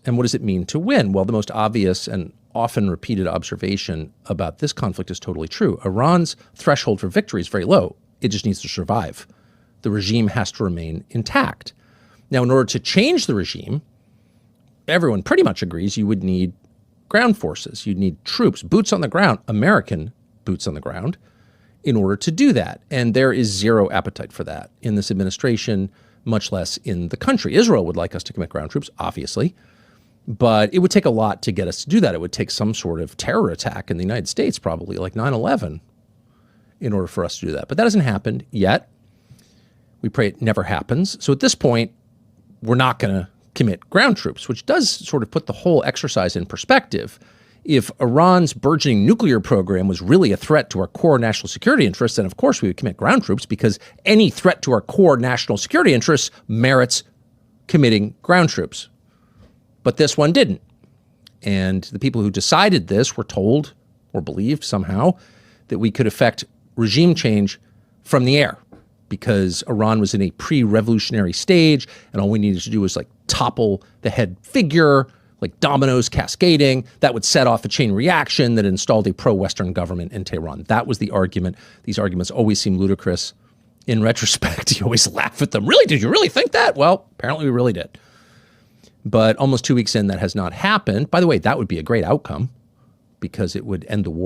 And what does it mean to win? Well, the most obvious and often repeated observation about this conflict is totally true. Iran's threshold for victory is very low. It just needs to survive. The regime has to remain intact. Now, in order to change the regime, everyone pretty much agrees you would need ground forces. You'd need troops, boots on the ground, American boots on the ground, in order to do that. And there is zero appetite for that in this administration, much less in the country. Israel would like us to commit ground troops, obviously, but it would take a lot to get us to do that. It would take some sort of terror attack in the United States, probably like 9/11, in order for us to do that. But that hasn't happened yet. We pray it never happens. So at this point, we're not going to commit ground troops, which does sort of put the whole exercise in perspective. If Iran's burgeoning nuclear program was really a threat to our core national security interests, then of course we would commit ground troops, because any threat to our core national security interests merits committing ground troops. But this one didn't. And the people who decided this were told, or believed somehow, that we could effect regime change from the air, because Iran was in a pre-revolutionary stage and all we needed to do was like topple the head figure, like dominoes cascading. That would set off a chain reaction that installed a pro-Western government in Tehran. That was the argument. These arguments always seem ludicrous in retrospect. You always laugh at them. Really? Did you really think that? Well, apparently we really did. But almost 2 weeks in, that has not happened. By the way, that would be a great outcome, because it would end the war.